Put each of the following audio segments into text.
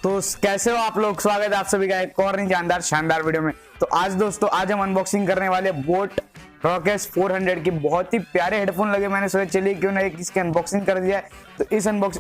तो कैसे हो आप लोग। स्वागत है आप सभी का एक और नहीं जानदार शानदार वीडियो में। तो आज दोस्तों आज हम अनबॉक्सिंग करने वाले बोट रॉकेस 400 की बहुत ही प्यारे हेडफोन लगे। मैंने सोचा चलिए क्यों ना एक इसकी अनबॉक्सिंग कर दिया है। तो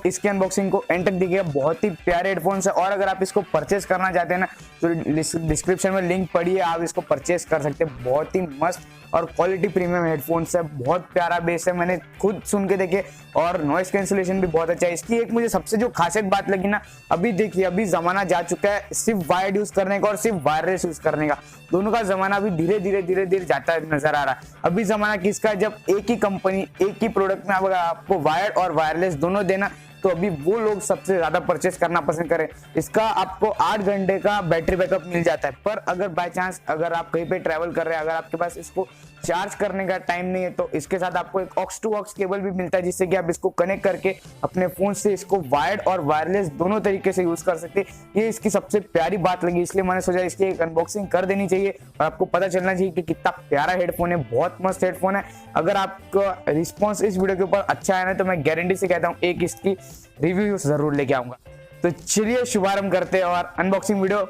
इसकी अनबॉक्सिंग को एंड तक देखिएगा। बहुत ही प्यारे हेडफोन्स है और अगर आप इसको परचेस करना चाहते हैं ना तो डिस्क्रिप्शन में लिंक पड़ी है, आप इसको परचेस कर सकते हैं। बहुत ही मस्त और क्वालिटी प्रीमियम हेडफोन्स है, बहुत प्यारा बेस है, मैंने खुद सुन के देखे और नॉइस कैंसिलेशन भी बहुत अच्छा है। इसकी एक मुझे सबसे जो खासियत बात लगी ना, अभी देखिए अभी जमाना जा चुका है सिर्फ वायर्ड यूज करने का और सिर्फ वायरलेस यूज करने का। दोनों का जमाना अभी धीरे धीरे जाता नजर आ रहा है। अभी जमाना किसका है, जब एक ही कंपनी एक ही प्रोडक्ट में अगर आपको वायर्ड और वायरलेस दोनों देना तो अभी वो लोग सबसे ज्यादा परचेस करना पसंद करें। इसका आपको 8 घंटे का बैटरी बैकअप मिल जाता है, पर अगर बाय चांस अगर आप कहीं पे ट्रैवल कर रहे हैं, अगर आपके पास इसको चार्ज करने का टाइम नहीं है तो इसके साथ आपको एक ऑक्स टू ऑक्स केबल भी मिलता है, जिससे कि आप इसको कनेक्ट करके अपने फोन से इसको वायर्ड और वायरलेस दोनों तरीके से यूज कर सकते हैं। ये इसकी सबसे प्यारी बात लगी, इसलिए मैंने सोचा इसकी एक अनबॉक्सिंग कर देनी चाहिए और आपको पता चलना चाहिए कि कितना प्यारा हेडफोन है। बहुत मस्त हेडफोन है। अगर आपका रिस्पॉन्स इस वीडियो के ऊपर अच्छा है ना तो मैं गारंटी से कहता हूँ एक इसकी रिव्यू जरूर लेके आऊंगा। तो चलिए शुभारंभ करते हैं और अनबॉक्सिंग वीडियो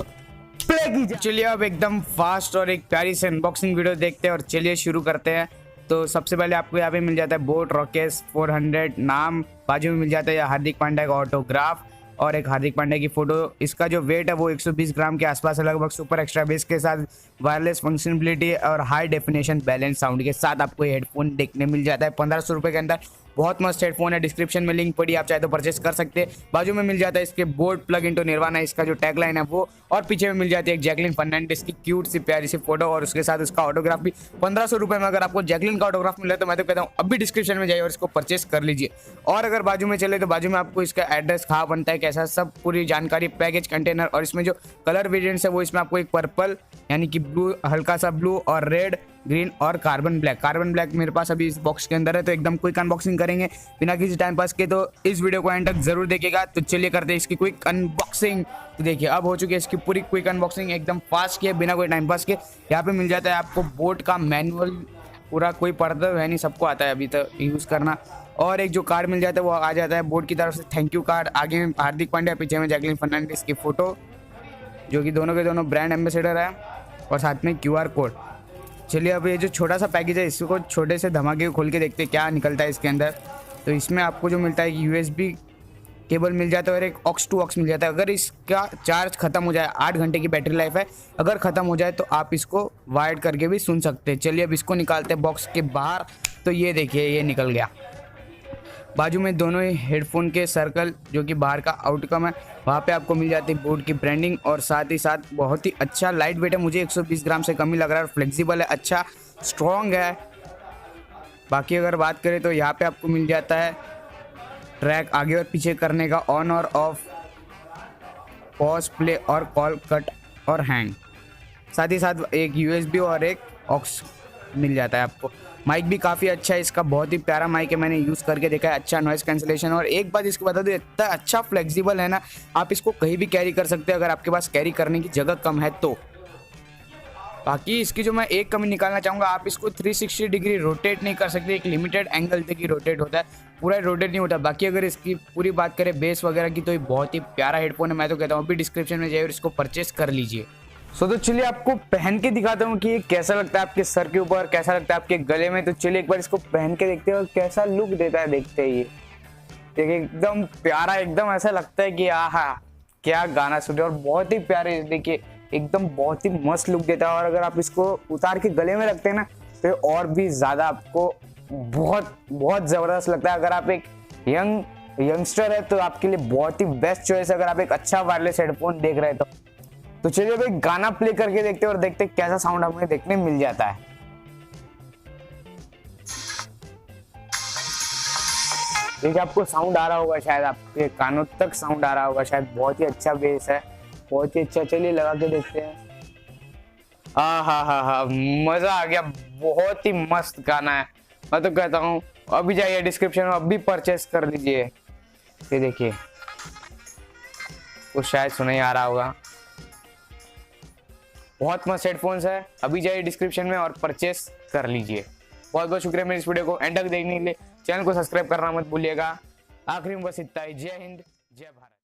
प्ले कीजिए। चलिए अब एकदम फास्ट और एक प्यारी से अनबॉक्सिंग वीडियो देखते हैं और चलिए शुरू करते हैं। तो सबसे पहले आपको यहाँ पे मिल जाता है बोट रॉकेस 400 नाम, बाजू में मिल जाता है हार्दिक पांड्या का ऑटोग्राफ और एक हार्दिक पांड्या की फोटो। इसका जो वेट है वो 120 ग्राम के आसपास है लगभग। सुपर एक्स्ट्रा बेस के साथ वायरलेस फंक्शनबिलिटी और हाई डेफिनेशन बैलेंस साउंड के साथ आपको ये हेडफोन देखने मिल जाता है 1500 रुपये के अंदर। बहुत मस्त हेडफोन है। डिस्क्रिप्शन में लिंक पड़ी, आप चाहे तो परचेस कर सकते हैं। बाजू में मिल जाता है इसके बोट प्लग इनटू निर्वाणा, इसका जो टैगलाइन है वो, और पीछे में मिल जाती है एक जैकलिन फर्नांडिस की क्यूट सी प्यारी सी फोटो और उसके साथ उसका ऑटोग्राफ भी। 1500 रुपये में अगर आपको जैकलिन का ऑटोग्राफ मिला तो मैं तो कहता हूँ अभी डिस्क्रिप्शन में जाइए और इसको परचेस कर लीजिए। और अगर बाजू में चले तो बाजू में आपको इसका एड्रेस कहाँ बनता है, कैसा, सब पूरी जानकारी, पैकेज, कंटेनर और इसमें जो कलर वेरिएंट्स है वो इसमें आपको एक पर्पल यानी कि ब्लू, हल्का सा ब्लू और रेड, ग्रीन और कार्बन ब्लैक मेरे पास अभी इस बॉक्स के अंदर है। तो एकदम क्विक अनबॉक्सिंग करेंगे बिना किसी टाइम पास के, तो इस वीडियो को एंड तक जरूर देखिएगा। तो चलिए करते हैं इसकी क्विक अनबॉक्सिंग। तो देखिए अब हो चुकी है इसकी पूरी क्विक अनबॉक्सिंग, एकदम फास्ट की है बिना कोई टाइम पास के। यहाँ पे मिल जाता है आपको बोट का मैनुअल, पूरा कोई पर्दा है नहीं, सबको आता है अभी तक यूज़ करना। और एक जो कार्ड मिल जाता है वो आ जाता है बोट की तरफ से, थैंक यू कार्ड। आगे में हार्दिक पांड्या, पीछे में जैकलिन फर्नांडिस की फोटो जो कि दोनों के दोनों ब्रांड एम्बेसडर है, और साथ में QR कोड। चलिए अब ये जो छोटा सा पैकेज है इसको छोटे से धमाके को खोल के देखते हैं क्या निकलता है इसके अंदर। तो इसमें आपको जो मिलता है USB केबल मिल जाता है और एक ऑक्स टू ऑक्स मिल जाता है। अगर इसका चार्ज खत्म हो जाए, 8 घंटे की बैटरी लाइफ है, अगर खत्म हो जाए तो आप इसको वायर्ड करके भी सुन सकते हैं। चलिए अब इसको निकालते हैं बॉक्स के बाहर। तो ये देखिए ये निकल गया। बाजू में दोनों ही हेडफोन के सर्कल जो कि बाहर का आउटकम है, वहाँ पे आपको मिल जाती है बोट की ब्रांडिंग और साथ ही साथ बहुत ही अच्छा लाइट वेट है, मुझे 120 ग्राम से कम ही लग रहा है, फ्लेक्सिबल है, अच्छा स्ट्रॉन्ग है। बाकी अगर बात करें तो यहाँ पे आपको मिल जाता है ट्रैक आगे और पीछे करने का, ऑन और ऑफ, पॉज, प्ले और कॉल, कट और हैंग। साथ ही साथ एक USB और एक ऑक्स मिल जाता है आपको। माइक भी काफ़ी अच्छा है इसका, बहुत ही प्यारा माइक है, मैंने यूज़ करके देखा है, अच्छा नॉइस कैंसिलेशन। और एक बात इसको बता दूँ, इतना अच्छा फ्लेक्सिबल है ना, आप इसको कहीं भी कैरी कर सकते हैं अगर आपके पास कैरी करने की जगह कम है तो। बाकी इसकी जो मैं एक कमी निकालना चाहूँगा, आप इसको 360 डिग्री रोटेट नहीं कर सकते, एक लिमिटेड एंगल तक ही रोटेट होता है, पूरा रोटेट नहीं होता। बाकी अगर इसकी पूरी बात करें बेस वगैरह की तो ये बहुत ही प्यारा हेडफोन है, मैं तो कहता हूँ अभी डिस्क्रिप्शन में जाइए और इसको परचेस कर लीजिए। तो चलिए आपको पहन के दिखाता हूँ कि ये कैसा लगता है आपके सर के ऊपर, कैसा लगता है आपके गले में। तो चलिए एक बार इसको पहन के देखते हैं और कैसा लुक देता है, देखते हैं। ये देखिए एकदम प्यारा, एकदम ऐसा लगता है कि आहा क्या गाना सुन रहे, और बहुत ही प्यारे, देखिए एकदम बहुत ही मस्त लुक देता है। और अगर आप इसको उतार के गले में रखते हैं ना तो और भी ज्यादा आपको बहुत बहुत जबरदस्त लगता है। अगर आप एक यंगस्टर है तो आपके लिए बहुत ही बेस्ट चॉइस है, अगर आप एक अच्छा वायरलेस हेडफोन देख रहे हैं तो चलिए अब एक गाना प्ले करके देखते हैं और देखते हैं कैसा साउंड हमें देखने मिल जाता है। देखिए आपको साउंड आ रहा होगा, शायद आपके कानों तक साउंड आ रहा होगा, शायद बहुत ही अच्छा बेस है, बहुत ही अच्छा। चलिए लगा के देखते हैं। हा मजा आ गया, बहुत ही मस्त गाना है, मैं तो कहता हूँ अभी जाइए डिस्क्रिप्शन में अभी परचेस कर लीजिए। ये देखिए वो शायद सुनाई आ रहा होगा, बहुत मस्त हेडफोन्स है, अभी जाइए डिस्क्रिप्शन में और परचेस कर लीजिए। बहुत बहुत शुक्रिया मेरी इस वीडियो को एंड तक देखने के लिए। चैनल को सब्सक्राइब करना मत भूलिएगा। आखिरी में बस इतना ही। जय हिंद, जय भारत।